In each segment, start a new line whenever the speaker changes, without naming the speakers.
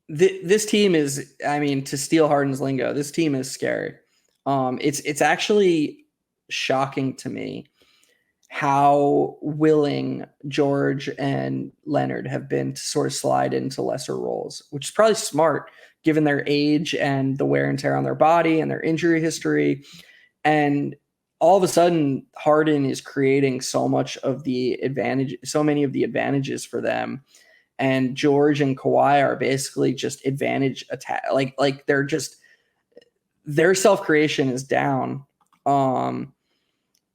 This team is, I mean, to steal Harden's lingo, this team is scary. It's actually shocking to me how willing George and Leonard have been to sort of slide into lesser roles, which is probably smart given their age and the wear and tear on their body and their injury history. And all of a sudden, Harden is creating so much of the advantage, so many of the advantages for them. And George and Kawhi are basically just advantage attack, like they're just their self creation is down,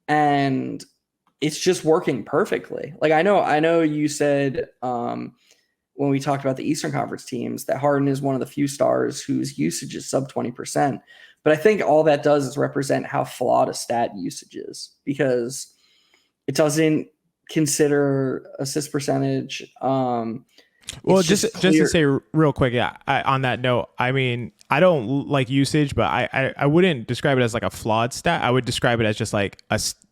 and it's just working perfectly. Like I know you said when we talked about the Eastern Conference teams that Harden is one of the few stars whose usage is sub 20%. But I think all that does is represent how flawed a stat usage is because it doesn't consider assist percentage.
Well, just to say real quick, yeah. On that note, I mean, I don't like usage, but I wouldn't describe it as like a flawed stat. I would describe it as just like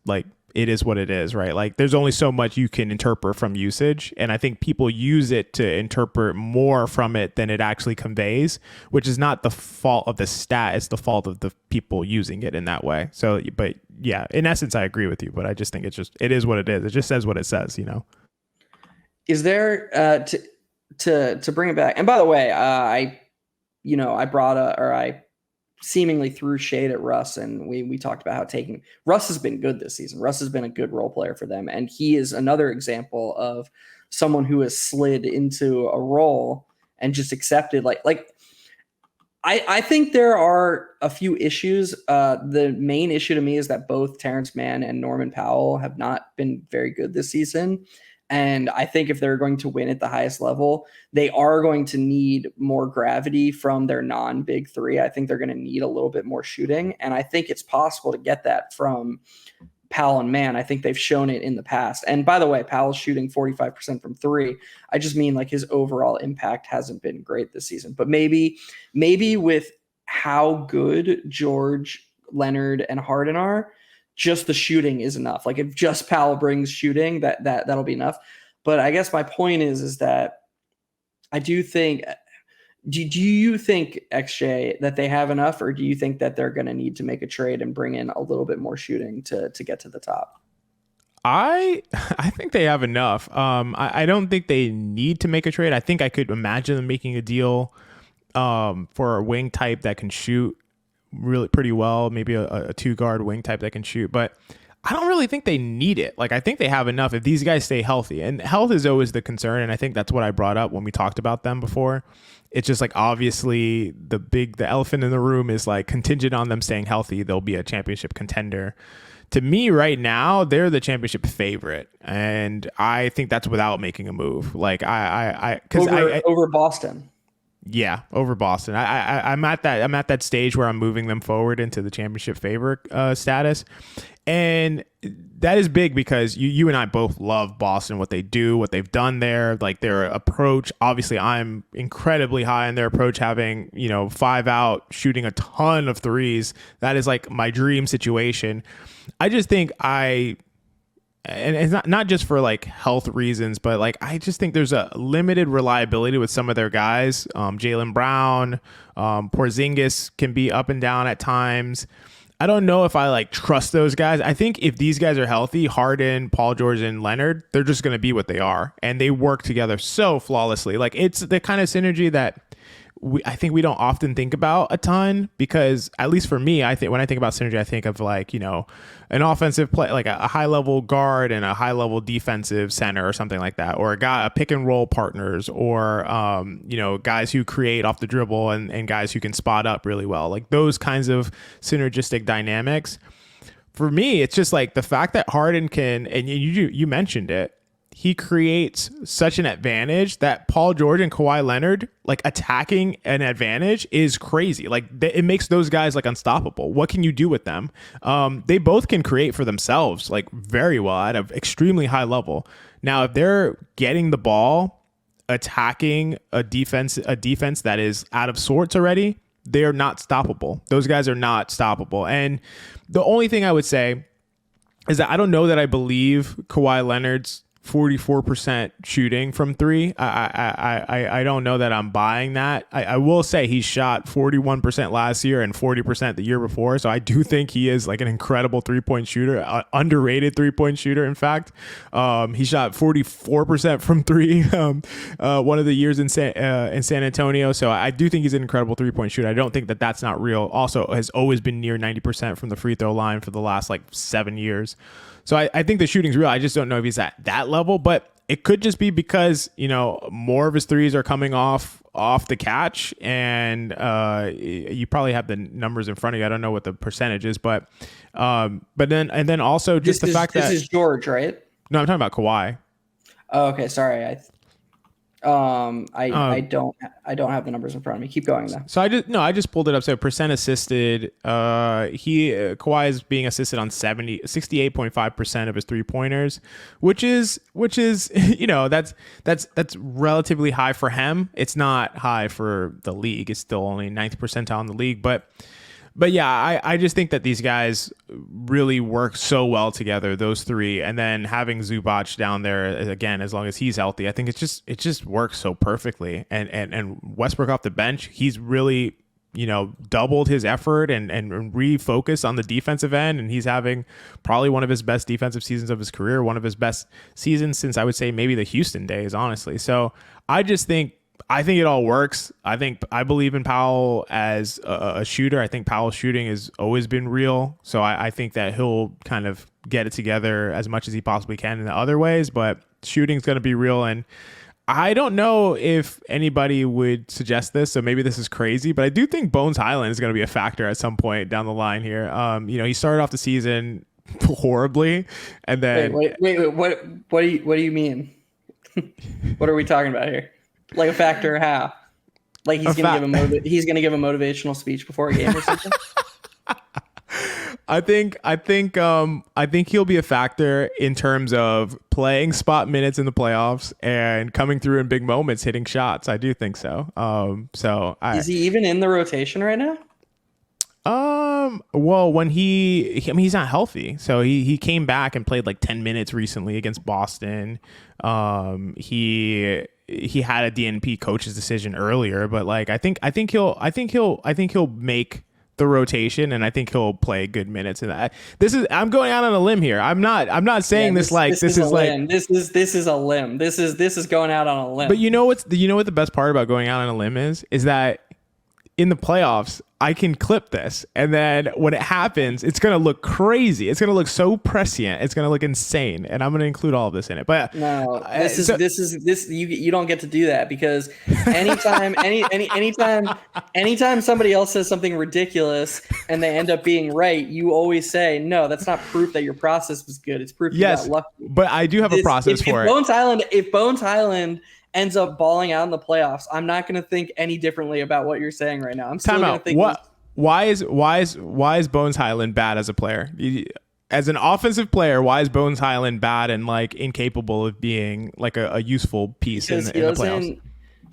like it is what it is, right? Like there's only so much you can interpret from usage, and I think people use it to interpret more from it than it actually conveys, which is not the fault of the stat; it's the fault of the people using it in that way. So, but yeah, in essence, I agree with you, but I just think it is what it is. It just says what it says, you know.
Is there to bring it back? And by the way, I brought I seemingly threw shade at Russ, and we talked about how taking Russ has been good this season. Russ has been a good role player for them, and he is another example of someone who has slid into a role and just accepted I think there are a few issues. The main issue to me is that both Terrence Mann and Norman Powell have not been very good this season. And I think if they're going to win at the highest level, they are going to need more gravity from their non-big three. I think they're going to need a little bit more shooting. And I think it's possible to get that from Powell and Mann. I think they've shown it in the past. And by the way, Powell's shooting 45% from three. I just mean like his overall impact hasn't been great this season. But maybe with how good George, Leonard, and Harden are, just the shooting is enough. Like if just Powell brings shooting, that'll be enough. But I guess my point is that I do think. Do you think XJ that they have enough, or do you think that they're going to need to make a trade and bring in a little bit more shooting to get to the top?
I think they have enough. I don't think they need to make a trade. I think I could imagine them making a deal for a wing type that can shoot really pretty well, maybe a two guard wing type that can shoot, but I don't really think they need it. Like I think they have enough if these guys stay healthy, and health is always the concern. And I think that's what I brought up when we talked about them before. It's just like, obviously the elephant in the room is like contingent on them staying healthy. They'll be a championship contender. To me right now, they're the championship favorite. And I think that's without making a move. Like
over Boston.
Yeah, over Boston. I'm at that stage where I'm moving them forward into the championship favorite status, and that is big because you and I both love Boston, what they do, what they've done there, like their approach. Obviously, I'm incredibly high in their approach, having 5 out, shooting a ton of threes. That is like my dream situation. I just think and it's not just for like health reasons, but like I just think there's a limited reliability with some of their guys. Jaylen Brown, Porzingis can be up and down at times. I don't know if I like trust those guys. I think if these guys are healthy, Harden, Paul George, and Leonard, they're just going to be what they are, and they work together so flawlessly. Like it's the kind of synergy that I think we don't often think about a ton, because at least for me, I think when I think about synergy, I think of like, an offensive play, like a high level guard and a high level defensive center or something like that, or a pick and roll partners, or, guys who create off the dribble and guys who can spot up really well, like those kinds of synergistic dynamics. For me, it's just like the fact that Harden can, and you mentioned it, he creates such an advantage that Paul George and Kawhi Leonard, like attacking an advantage is crazy. Like it makes those guys like unstoppable. What can you do with them? They both can create for themselves like very well at an extremely high level. Now, if they're getting the ball, attacking a defense that is out of sorts already, they're not stoppable. Those guys are not stoppable. And the only thing I would say is that I don't know that I believe Kawhi Leonard's 44% shooting from three. I don't know that I'm buying that. I will say he shot 41% last year and 40% the year before. So I do think he is like an incredible 3-point shooter, underrated 3-point shooter. In fact, he shot 44% from three one of the years in San Antonio. So I do think he's an incredible 3-point shooter. I don't think that that's not real. Also has always been near 90% from the free throw line for the last like 7 years. So I think the shooting's real. I just don't know if he's at that level, but it could just be because, more of his threes are coming off the catch, and you probably have the numbers in front of you. I don't know what the percentage is, but then also just the fact that
this is George, right?
No, I'm talking about Kawhi.
Oh, okay. Sorry. I don't have the numbers in front of me. Keep going though.
So I just pulled it up. So percent assisted, Kawhi is being assisted on 68.5% of his 3-pointers, which is that's relatively high for him. It's not high for the league. It's still only 9th percentile in the league, but yeah, I just think that these guys really work so well together, those three, and then having Zubac down there again, as long as he's healthy, I think it just works so perfectly. And Westbrook off the bench, he's really doubled his effort and refocused on the defensive end, and he's having probably one of his best defensive seasons of his career, one of his best seasons since I would say maybe the Houston days, honestly. So I think it all works. I believe in Powell as a shooter. I think Powell's shooting has always been real. So I think that he'll kind of get it together as much as he possibly can in the other ways, but shooting's going to be real. And I don't know if anybody would suggest this, so maybe this is crazy, but I do think Bones Highland is going to be a factor at some point down the line here. He started off the season horribly, and then
wait. What do you mean? What are we talking about here? Like a factor how? Like he's gonna give a motivational speech before a game or something?
I think he'll be a factor in terms of playing spot minutes in the playoffs and coming through in big moments, hitting shots. I do think so. Is he
even in the rotation right now?
Well, when he's not healthy, so he came back and played like 10 minutes recently against Boston. He had a DNP coach's decision earlier, but like I think he'll make the rotation, and I think he'll play good minutes in that. I'm going out on a limb here. I'm not saying this is a limb. This
is going out on a limb.
But what the best part about going out on a limb is that in the playoffs, I can clip this, and then when it happens, it's going to look crazy. It's going to look so prescient. It's going to look insane, and I'm going to include all of this in it. But
no, you don't get to do that, because anytime somebody else says something ridiculous and they end up being right, you always say, no, that's not proof that your process was good. It's proof you got lucky.
But I do have a process for it.
If Bones Highland ends up balling out in the playoffs, I'm not going to think any differently about what you're saying right now. I'm still going to think.
Why is Bones Highland bad as a player? As an offensive player, why is Bones Highland bad and like incapable of being like a useful piece in the playoffs?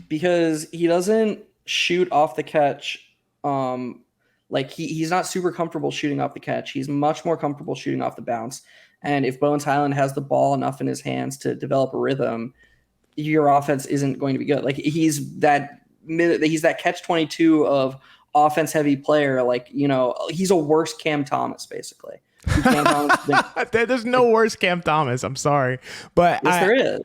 Because he doesn't shoot off the catch. Like he's not super comfortable shooting off the catch. He's much more comfortable shooting off the bounce. And if Bones Highland has the ball enough in his hands to develop a rhythm, your offense isn't going to be good. Like he's that catch-22 of offense heavy player. Like, he's a worse Cam Thomas, basically.
There's no worse Cam Thomas. I'm sorry, but
yes, there is.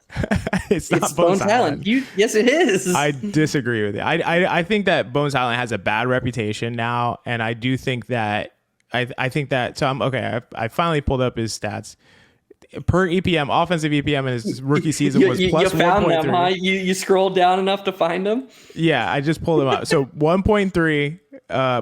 It's not Bones Highland.
Yes, it is.
I disagree with you. I think that Bones Highland has a bad reputation now, and I do think that I think that. So I'm okay. I finally pulled up his stats. Per EPM, offensive EPM in his rookie season was plus 1.3.
Huh? You scrolled down enough to find them?
Yeah, I just pulled them up. So 1.3,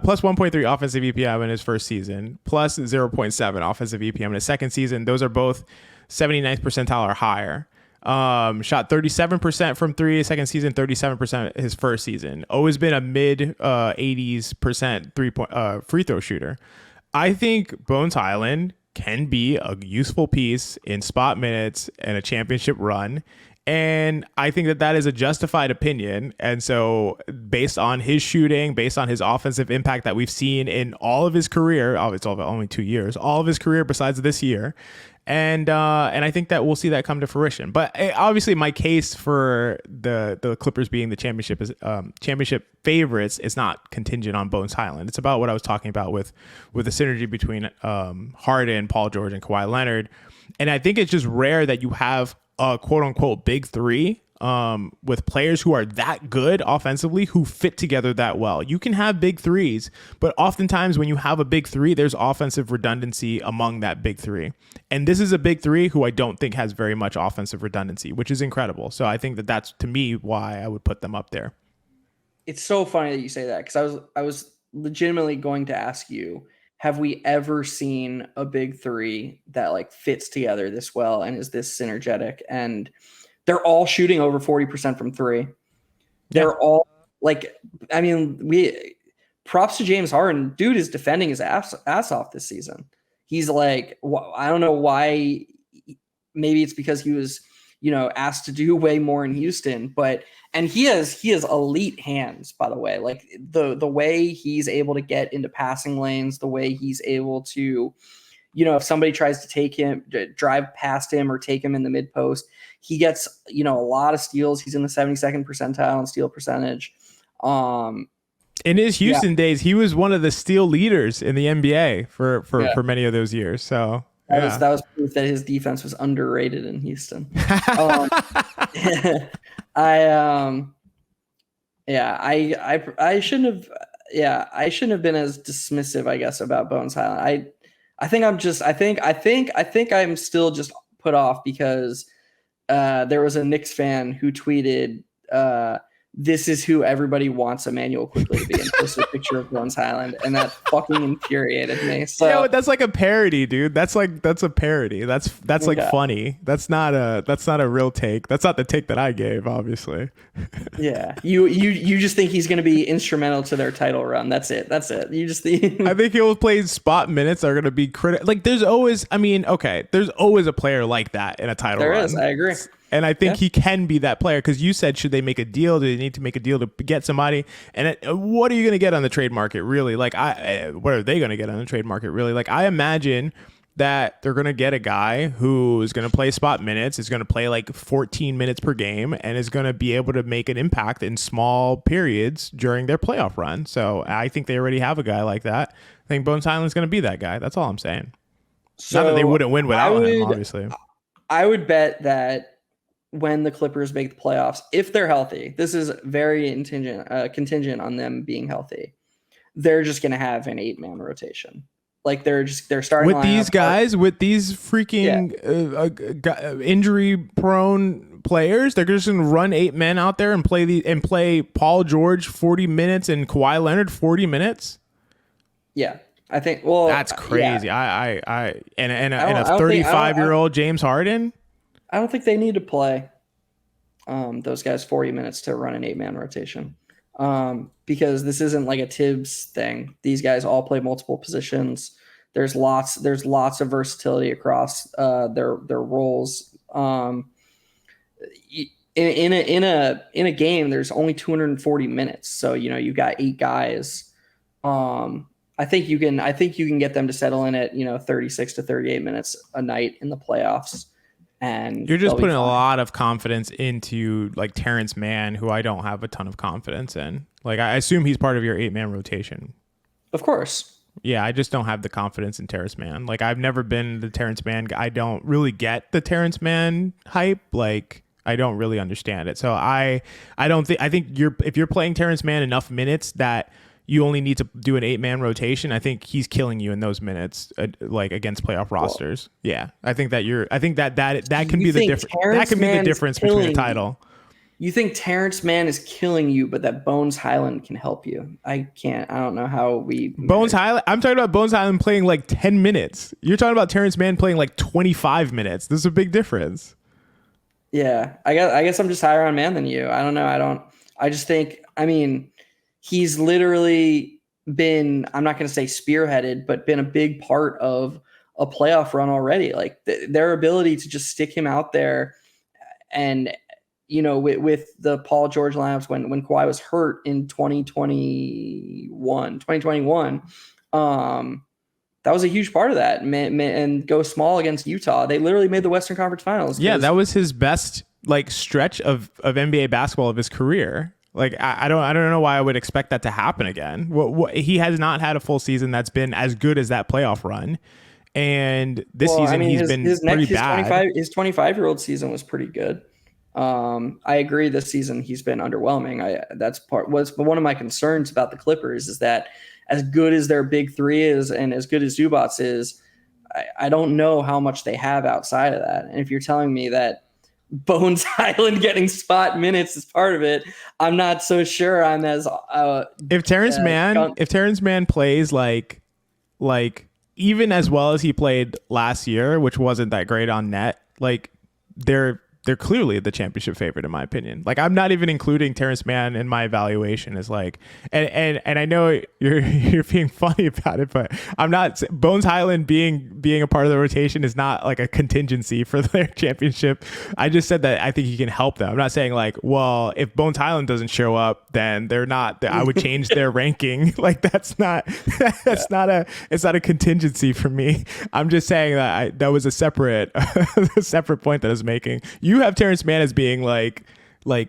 plus 1.3 offensive EPM in his first season, plus 0.7 offensive EPM in his second season. Those are both 79th percentile or higher. Shot 37% from three second season, 37% his first season. Always been a mid 80s% 3-point free throw shooter. I think Bones Highland can be a useful piece in spot minutes and a championship run. And I think that is a justified opinion. And so based on his shooting, based on his offensive impact that we've seen in all of his career, oh, it's all only 2 years, all of his career besides this year. And I think that we'll see that come to fruition. But obviously, my case for the Clippers being the championship favorites is not contingent on Bones Highland. It's about what I was talking about with the synergy between Harden, Paul George, and Kawhi Leonard. And I think it's just rare that you have a quote unquote big three with players who are that good offensively who fit together that well. You can have big threes, but oftentimes when you have a big three, there's offensive redundancy among that big three. And this is a big three who I don't think has very much offensive redundancy, which is incredible. So I think that that's, to me, why I would put them up there.
It's so funny that you say that, because I was legitimately going to ask you, have we ever seen a big three that like fits together this well and is this synergetic? And they're all shooting over 40% from three. They're all like, I mean, props to James Harden. Dude is defending his ass off this season. He's like, I don't know why. Maybe it's because he was, asked to do way more in Houston, and he has elite hands, by the way. Like the way he's able to get into passing lanes, the way he's able to, if somebody tries to drive past him or take him in the mid post, he gets, a lot of steals. He's in the 72nd percentile in steal percentage.
In his Houston days, he was one of the steal leaders in the NBA for many of those years. So
that was proof that his defense was underrated in Houston. I shouldn't have been as dismissive, I guess, about Bones Highland. I think I'm still just put off because there was a Knicks fan who tweeted, this is who everybody wants Emmanuel Quickly to be, and posted a picture of Bones Highland, and that fucking infuriated me. So
yeah, that's like a parody, dude. That's a parody. That's like funny. That's not a real take. That's not the take that I gave, obviously.
Yeah, you just think he's going to be instrumental to their title run. That's it. You just think.
I think he'll play spot minutes are going to be critical. Like there's always a player like that in a title run.
There is. I agree.
And I think he can be that player, because you said, should they make a deal? Do they need to make a deal to get somebody? And what are you going to get on the trade market, really? Like, what are they going to get on the trade market, really? Like, I imagine that they're going to get a guy who is going to play spot minutes, is going to play like 14 minutes per game, and is going to be able to make an impact in small periods during their playoff run. So I think they already have a guy like that. I think Bones Highland's going to be that guy. That's all I'm saying. So not that they wouldn't win without him, obviously.
I would bet that when the Clippers make the playoffs, if they're healthy, this is very contingent on them being healthy, they're just going to have an 8-man rotation. Like they're starting
with these guys, with these freaking injury prone players. They're just going to run 8 men out there and play Paul George 40 minutes and Kawhi Leonard 40 minutes.
Yeah. I think, well,
that's crazy. Yeah. And a 35-year-old James Harden.
I don't think they need to play those guys 40 minutes to run an 8-man rotation, because this isn't like a Tibbs thing. These guys all play multiple positions. There's lots of versatility across their roles. In a game, there's only 240 minutes, so you've got 8 guys. I think you can get them to settle in at 36 to 38 minutes a night in the playoffs. And
you're just putting a lot of confidence into like Terrence Mann, who I don't have a ton of confidence in. Like I assume he's part of your 8-man rotation.
Of course.
Yeah, I just don't have the confidence in Terrence Mann. Like I've never been the Terrence Mann guy. I don't really get the Terrence Mann hype. Like I don't really understand it. So I think if you're playing Terrence Mann enough minutes that you only need to do an 8-man rotation, I think he's killing you in those minutes, like against playoff rosters. Yeah, I think that can be the difference. That can be the difference between a title.
You think Terrence Mann is killing you, but that Bones Highland can help you. I don't know how we.
Bones Highland. I'm talking about Bones Highland playing like 10 minutes. You're talking about Terrence Mann playing like 25 minutes. There's a big difference.
Yeah, I guess I'm just higher on Mann than you. I don't know. I just think. I mean, he's literally been, I'm not going to say spearheaded, but been a big part of a playoff run already. Like their ability to just stick him out there and with the Paul George lineups when Kawhi was hurt in 2021, that was a huge part of that. And go small against Utah. They literally made the Western Conference Finals.
Yeah, that was his best like stretch of NBA basketball of his career. Like I don't know why I would expect that to happen again. He has not had a full season that's been as good as that playoff run. And this season he's been pretty bad.
His 25-year-old season was pretty good. I agree. This season he's been underwhelming. That's one of my concerns about the Clippers is that as good as their big three is and as good as Zubats is, I don't know how much they have outside of that. And if you're telling me that Bones Highland getting spot minutes is part of it, I'm not so sure I'm as
if Terrence Mann plays like even as well as he played last year, which wasn't that great on net, like they're clearly the championship favorite in my opinion. Like I'm not even including Terrence Mann in my evaluation as like, and I know you're being funny about it, but I'm not. Bones Highland being a part of the rotation is not like a contingency for their championship. I just said that I think he can help them. I'm not saying like, well, if Bones Highland doesn't show up, then they're not. I would change their ranking. Like it's not a contingency for me. I'm just saying that that was a separate point that I was making. You have Terrence Mann as being like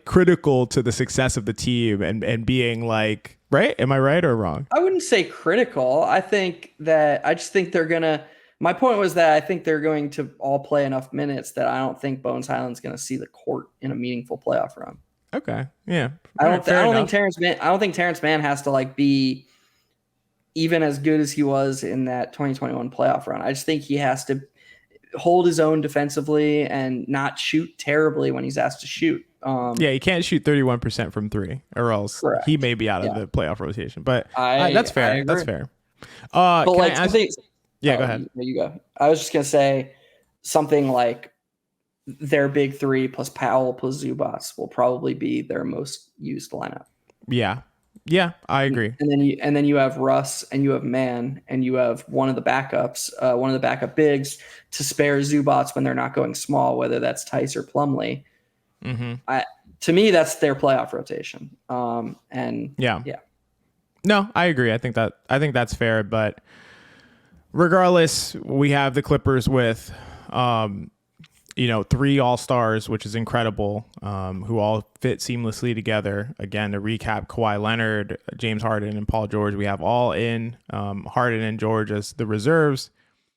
critical to the success of the team and being like, right? Am I right or wrong?
I wouldn't say critical. I think they're gonna. My point was that I think they're going to all play enough minutes that I don't think Bones Highland's going to see the court in a meaningful playoff run.
Okay, yeah.
I don't think Terrence Mann has to like be even as good as he was in that 2021 playoff run. I just think he has to hold his own defensively and not shoot terribly when he's asked to shoot.
He can't shoot 31% from three or else correct. He may be out of the playoff rotation, but that's fair. That's fair.
But like
go ahead.
You go. I was just going to say something like their big three plus Powell plus Zubats will probably be their most used lineup.
Yeah, I agree.
And then you have Russ and you have Mann and you have one of the backups, one of the backup bigs to spare Zubats when they're not going small, whether that's Tice or Plumlee.
Mm-hmm.
To me, that's their playoff rotation. No,
I agree. I think that's fair. But regardless, we have the Clippers with 3 all-stars, which is incredible, who all fit seamlessly together. Again, to recap, Kawhi Leonard, James Harden, and Paul George, we have all in Harden and George as the reserves.